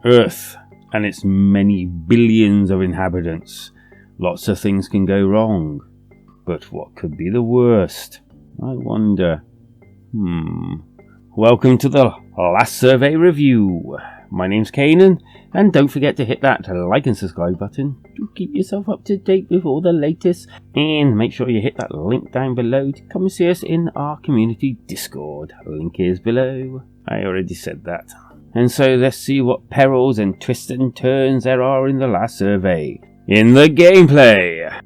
Earth and its many billions of inhabitants. Lots of things can go wrong. But what could be the worst? I wonder. Welcome to the last survey review. My name's Kanan, and don't forget to hit that like and subscribe button to keep yourself up to date with all the latest, and make sure you hit that link down below to come and see us in our community Discord. Link is below. I already said that. And so let's see what perils and twists and turns there are in the last survey. In the gameplay!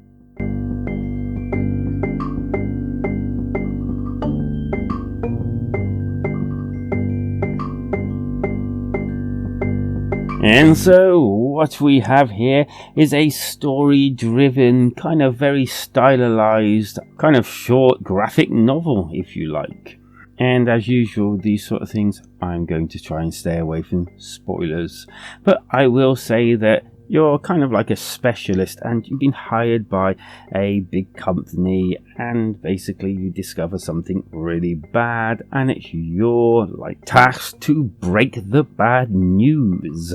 And so, what we have here is a story-driven, kind of very stylized, kind of short graphic novel, if you like. And as usual, these sort of things, I'm going to try and stay away from spoilers. But I will say that you're kind of like a specialist and you've been hired by a big company, and basically you discover something really bad and it's your task to break the bad news.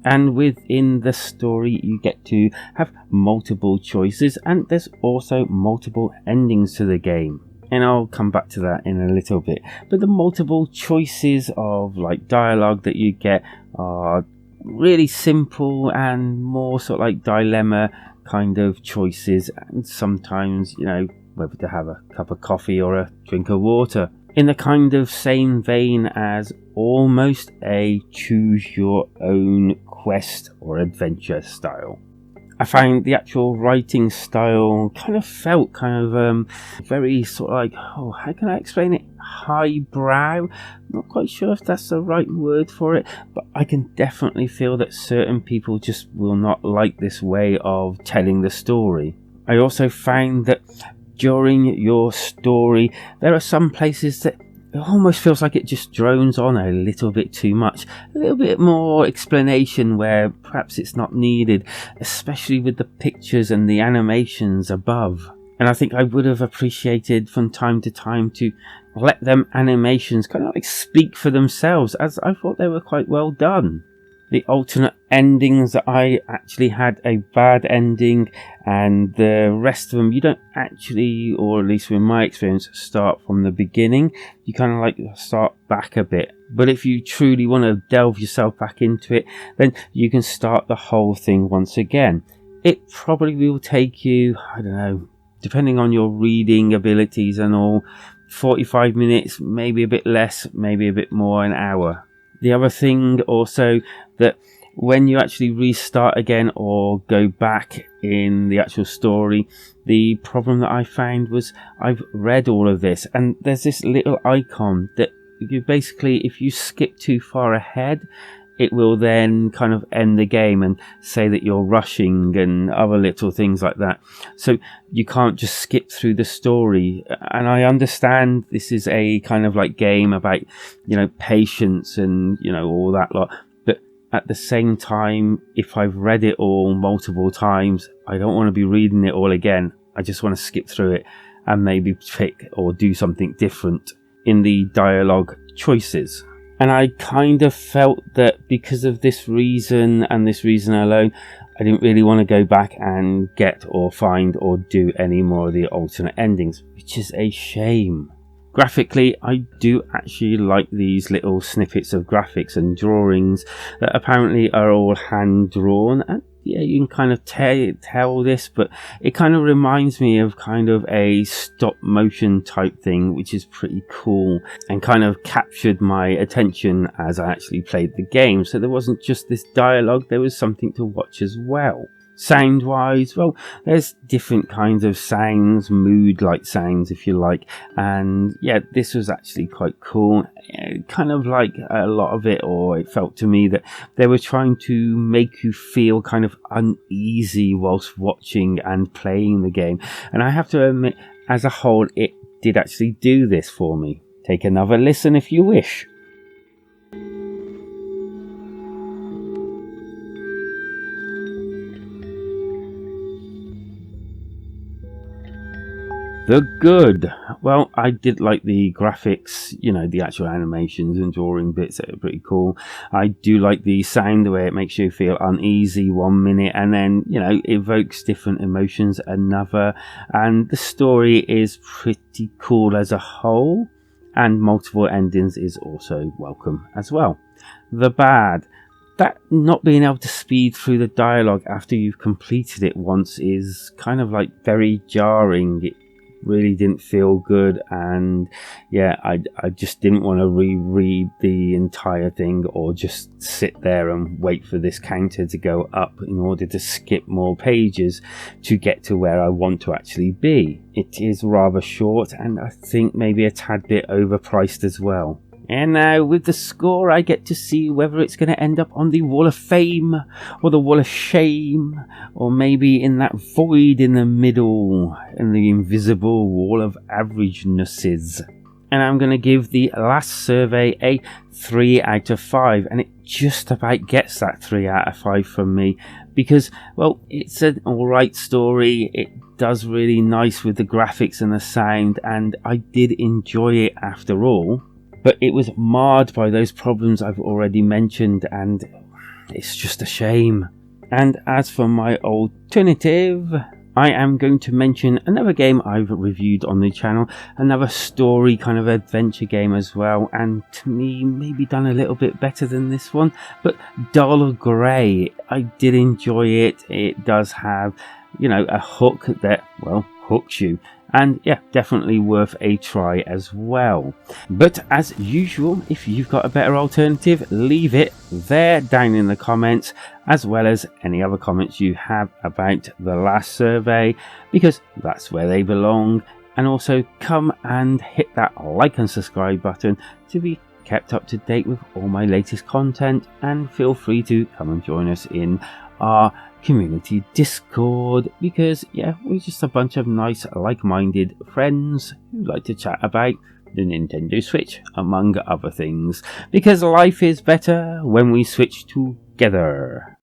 And within the story you get to have multiple choices, and there's also multiple endings to the game. And I'll come back to that in a little bit. But the multiple choices of dialogue that you get are really simple and more sort of dilemma kind of choices, and sometimes whether to have a cup of coffee or a drink of water, in the kind of same vein as almost a choose your own quest or adventure style. I find the actual writing style kind of felt very sort of how can I explain it? Highbrow. Not quite sure if that's the right word for it, but I can definitely feel that certain people just will not like this way of telling the story. I also found that during your story, there are some places that it almost feels like it just drones on a little bit too much. A little bit more explanation where perhaps it's not needed, especially with the pictures and the animations above. And I think I would have appreciated from time to time to let them animations kind of speak for themselves, as I thought they were quite well done. The alternate endings that I actually had a bad ending, and the rest of them you don't actually, or at least in my experience, start from the beginning. You kind of start back a bit. But if you truly want to delve yourself back into it, then you can start the whole thing once again. It probably will take you, I don't know, depending on your reading abilities and all, 45 minutes, maybe a bit less, maybe a bit more, an hour. The other thing also, that when you actually restart again or go back in the actual story, the problem that I found was I've read all of this, and there's this little icon that you basically, if you skip too far ahead, it will then kind of end the game and say that you're rushing and other little things like that. So you can't just skip through the story. And I understand this is a kind of game about, patience and, all that lot. But at the same time, if I've read it all multiple times, I don't want to be reading it all again. I just want to skip through it and maybe pick or do something different in the dialogue choices. And I kind of felt that because of this reason and this reason alone, I didn't really want to go back and get or find or do any more of the alternate endings, which is a shame. Graphically, I do actually like these little snippets of graphics and drawings that apparently are all hand drawn. And yeah, you can kind of tell this, but it kind of reminds me of kind of a stop motion type thing, which is pretty cool and kind of captured my attention as I actually played the game. So there wasn't just this dialogue, there was something to watch as well. Sound wise, well, there's different kinds of sounds, mood like sounds if you like, and yeah, this was actually quite cool. Kind of like a lot of it, or it felt to me that they were trying to make you feel kind of uneasy whilst watching and playing the game, and I have to admit, as a whole, it did actually do this for me. Take another listen if you wish. The good. Well, I did like the graphics, the actual animations and drawing bits that are pretty cool. I do like the sound, the way it makes you feel uneasy 1 minute and then, evokes different emotions another. And the story is pretty cool as a whole, and multiple endings is also welcome as well. The bad. That not being able to speed through the dialogue after you've completed it once is kind of like very jarring. It really didn't feel good, and I just didn't want to reread the entire thing or just sit there and wait for this counter to go up in order to skip more pages to get to where I want to actually be. It is rather short, and I think maybe a tad bit overpriced as well. And now with the score, I get to see whether it's going to end up on the Wall of Fame or the Wall of Shame, or maybe in that void in the middle, in the invisible Wall of Averagenesses. And I'm going to give the last survey a 3 out of 5, and it just about gets that 3 out of 5 from me, because, well, it's an alright story. It does really nice with the graphics and the sound, and I did enjoy it after all. But it was marred by those problems I've already mentioned, and it's just a shame. And as for my alternative, I am going to mention another game I've reviewed on the channel, another story kind of adventure game as well, and to me maybe done a little bit better than this one, but Dull Grey. I did enjoy it. It does have, a hook that, well, hooks you. And yeah, definitely worth a try as well. But as usual, if you've got a better alternative, leave it there down in the comments, as well as any other comments you have about the last survey, because that's where they belong. And also come and hit that like and subscribe button to be kept up to date with all my latest content, and feel free to come and join us in our community Discord, because we're just a bunch of nice like-minded friends who like to chat about the Nintendo Switch, among other things, because life is better when we switch together.